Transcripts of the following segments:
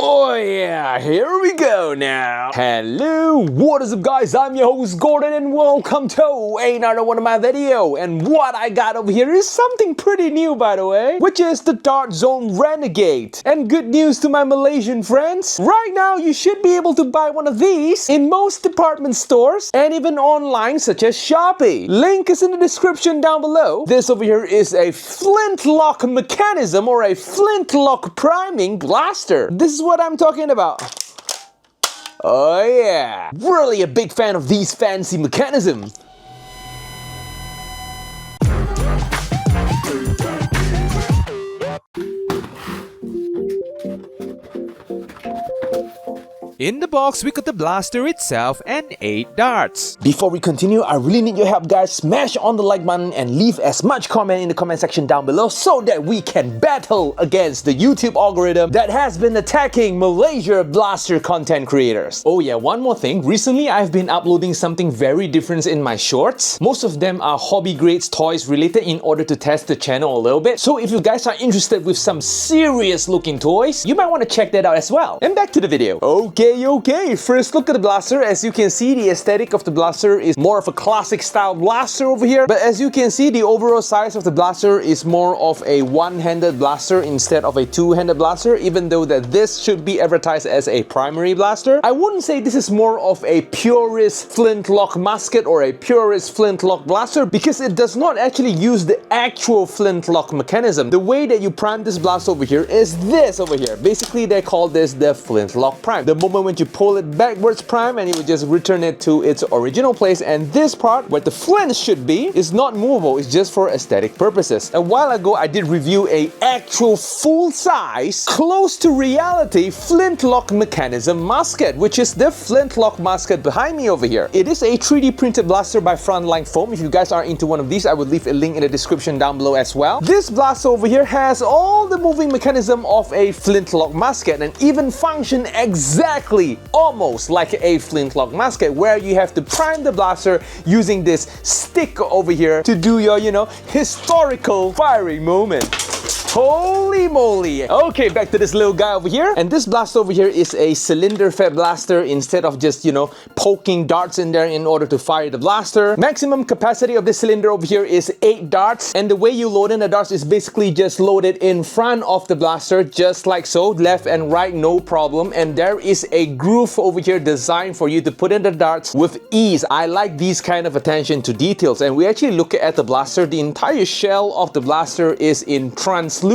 Oh yeah, here we go now. Hello, what is up guys? I'm your host Gordon and welcome to another one of my video. And what I got over here is something pretty new by the way, which is the Dart Zone Renegade. And good news to my Malaysian friends, right now you should be able to buy one of these in most department stores and even online such as Shopee. Link is in the description down below. This over here is a Flintlock mechanism or a Flintlock priming blaster. This is what I'm talking about. Oh yeah, really a big fan of these fancy mechanisms. In the box, we got the blaster itself and 8 darts. Before we continue, I really need your help guys. Smash on the like button and leave as much comment in the comment section down below so that we can battle against the YouTube algorithm that has been attacking Malaysia blaster content creators. Oh yeah, one more thing. Recently, I've been uploading something very different in my shorts. Most of them are hobby grades toys related in order to test the channel a little bit. So if you guys are interested with some serious looking toys, you might want to check that out as well. And back to the video. Okay, first look at the blaster. As you can see, the aesthetic of the blaster is more of a classic style blaster over here. But as you can see, the overall size of the blaster is more of a one-handed blaster instead of a two-handed blaster, even though that this should be advertised as a primary blaster. I wouldn't say this is more of a purist Flintlock musket or a purist Flintlock blaster because it does not actually use the actual Flintlock mechanism. The way that you prime this blaster over here is this over here. Basically, they call this the Flintlock prime. The moment when you pull it backwards prime and you would just return it to its original place, and this part where the flint should be is not movable. It's just for aesthetic purposes. A while ago I did review a actual full-size, close to reality Flintlock mechanism musket, which is the Flintlock musket behind me over here. It is a 3D printed blaster by Frontline Foam. If you guys are into one of these, I would leave a link in the description down below as well. This blaster over here has all the moving mechanism of a Flintlock musket and even function exactly almost like a Flintlock musket, where you have to prime the blaster using this stick over here to do your, historical firing moment. Holy moly! Okay, back to this little guy over here. And this blaster over here is a cylinder-fed blaster instead of just, poking darts in there in order to fire the blaster. Maximum capacity of this cylinder over here is 8 darts. And the way you load in the darts is basically just loaded in front of the blaster, just like so. Left and right, no problem. And there is a groove over here designed for you to put in the darts with ease. I like these kind of attention to details. And we actually look at the blaster. The entire shell of the blaster is in translucent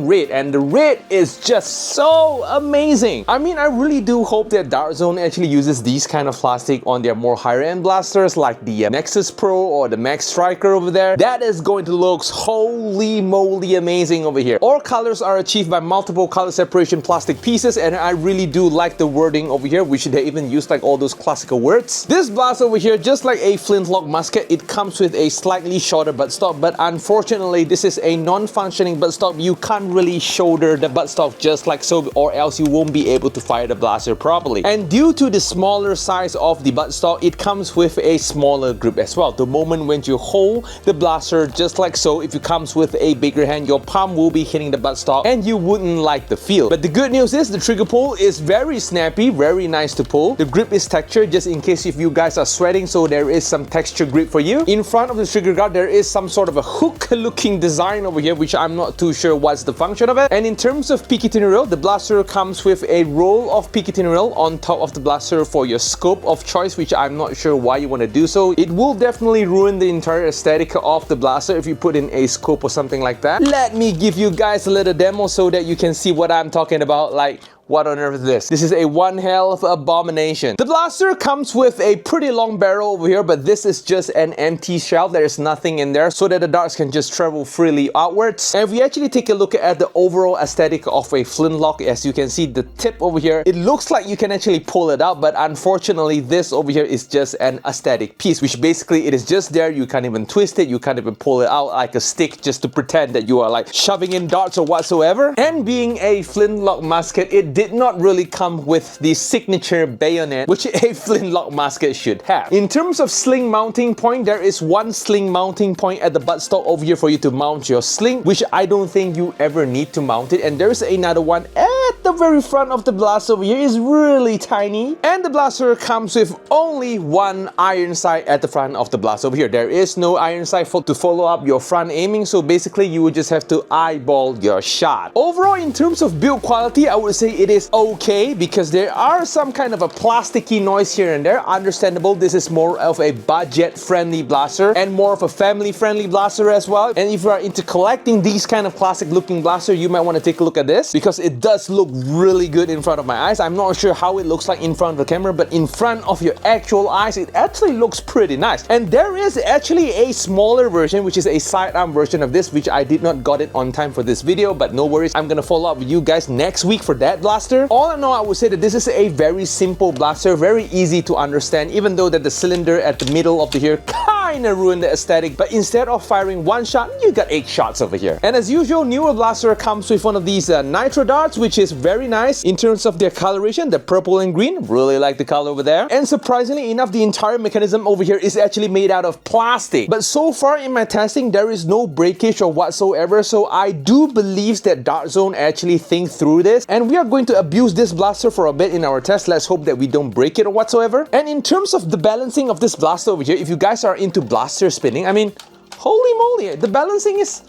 red, and the red is just so amazing. I mean, I really do hope that Dart Zone actually uses these kind of plastic on their more higher end blasters like the Nexus Pro or the Max Striker over there. That is going to look holy moly amazing over here. All colors are achieved by multiple color separation plastic pieces, and I really do like the wording over here, which they even use like all those classical words. This blaster over here, just like a Flintlock musket, it comes with a slightly shorter buttstock, but unfortunately this is a non-functioning buttstock. You can't really shoulder the buttstock just like so, or else you won't be able to fire the blaster properly. And due to the smaller size of the buttstock, it comes with a smaller grip as well. The moment when you hold the blaster just like so, if it comes with a bigger hand, your palm will be hitting the buttstock and you wouldn't like the feel. But the good news is the trigger pull is very snappy, very nice to pull. The grip is textured just in case if you guys are sweating, so there is some texture grip for you. In front of the trigger guard, there is some sort of a hook looking design over here, which I'm not too sure what's the function of it. And in terms of picketing rail, the blaster comes with a roll of picketing rail on top of the blaster for your scope of choice, which I'm not sure why you want to do so. It will definitely ruin the entire aesthetic of the blaster if you put in a scope or something like that. Let me give you guys a little demo so that you can see what I'm talking about. Like, what on earth is this? This is a one hell of abomination. The blaster comes with a pretty long barrel over here, but this is just an empty shell. There is nothing in there so that the darts can just travel freely outwards. And if we actually take a look at the overall aesthetic of a Flintlock, as you can see the tip over here, it looks like you can actually pull it out, but unfortunately this over here is just an aesthetic piece, which basically it is just there. You can't even twist it, you can't even pull it out like a stick just to pretend that you are like shoving in darts or whatsoever. And being a Flintlock musket, it it did not really come with the signature bayonet, which a Flintlock musket should have. In terms of sling mounting point, there is one sling mounting point at the buttstock over here for you to mount your sling, which I don't think you ever need to mount it. And there is another one at the very front of the blaster over here. Is really tiny. And the blaster comes with only one iron sight at the front of the blaster over here. There is no iron sight to follow up your front aiming, so basically you would just have to eyeball your shot. Overall, in terms of build quality, I would say it is okay because there are some kind of a plasticky noise here and there. Understandable, this is more of a budget-friendly blaster and more of a family-friendly blaster as well. And if you are into collecting these kind of classic-looking blaster, you might want to take a look at this because it does look really good in front of my eyes. I'm not sure how it looks like in front of the camera, but in front of your actual eyes, it actually looks pretty nice. And there is actually a smaller version, which is a sidearm version of this, which I did not got it on time for this video, but no worries, I'm gonna follow up with you guys next week for that blaster. All in all, I would say that this is a very simple blaster, very easy to understand, even though that the cylinder at the middle of the here kinda ruined the aesthetic, but instead of firing one shot, you got 8 shots over here. And as usual, newer blaster comes with one of these nitro darts, which is very nice in terms of their coloration, the purple and green, really like the color over there. And surprisingly enough, the entire mechanism over here is actually made out of plastic. But so far in my testing, there is no breakage or whatsoever, so I do believe that Dart Zone actually think through this, and we are going to abuse this blaster for a bit in our test. Let's hope that we don't break it or whatsoever. And in terms of the balancing of this blaster over here, if you guys are into blaster spinning, I mean, holy moly, the balancing is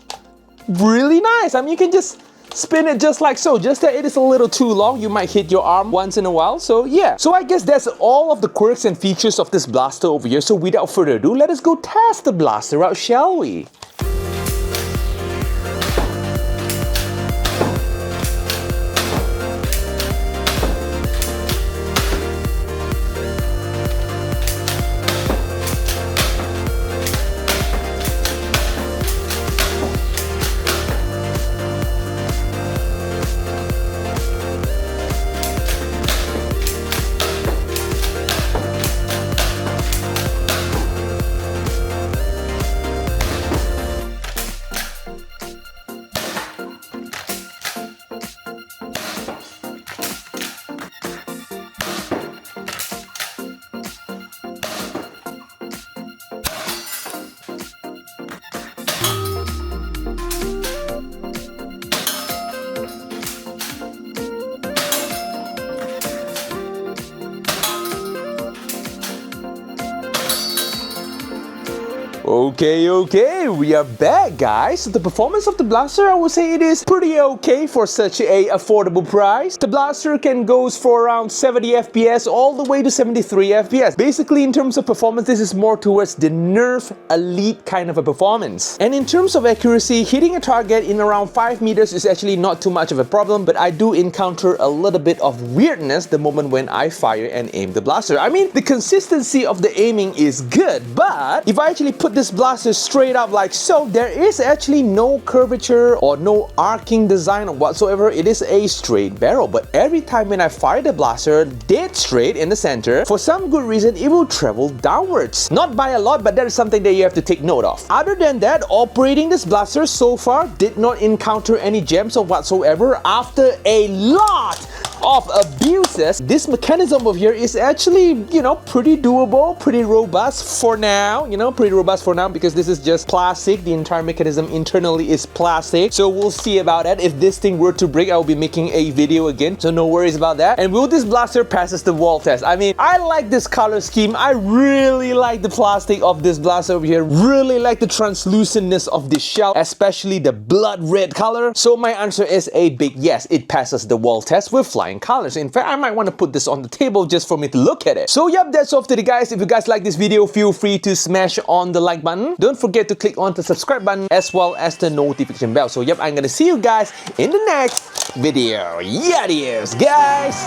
really nice. I mean, you can just spin it just like so, just that it is a little too long. You might hit your arm once in a while, so yeah. So I guess that's all of the quirks and features of this blaster over here. So without further ado, let us go test the blaster out, shall we? Okay, we are back, guys. So the performance of the blaster, I would say it is pretty okay for such a affordable price. The blaster can goes for around 70 FPS all the way to 73 FPS. Basically, in terms of performance, this is more towards the Nerf Elite kind of a performance. And in terms of accuracy, hitting a target in around 5 meters is actually not too much of a problem, but I do encounter a little bit of weirdness the moment when I fire and aim the blaster. I mean, the consistency of the aiming is good, but if I actually put this blaster straight up like so, there is actually no curvature or no arcing design whatsoever. It is a straight barrel, but every time when I fire the blaster dead straight in the center, for some good reason it will travel downwards. Not by a lot, but that is something that you have to take note of. Other than that, operating this blaster so far did not encounter any jams or whatsoever. After a lot of abuses, this mechanism over here is actually, pretty doable, pretty robust for now, because this is just plastic. The entire mechanism internally is plastic, so we'll see about that. If this thing were to break, I will be making a video again, so no worries about that. And will this blaster passes the wall test? I mean, I like this color scheme. I really like the plastic of this blaster over here, really like the translucentness of this shell, especially the blood red color. So my answer is a big yes, it passes the wall test with flying colors. In fact, I might want to put this on the table just for me to look at it. So yep, that's all today, guys. If you guys like this video, feel free to smash on the like button. Don't forget to click on the subscribe button as well as the notification bell. So yep, I'm gonna see you guys in the next video. Adios, guys.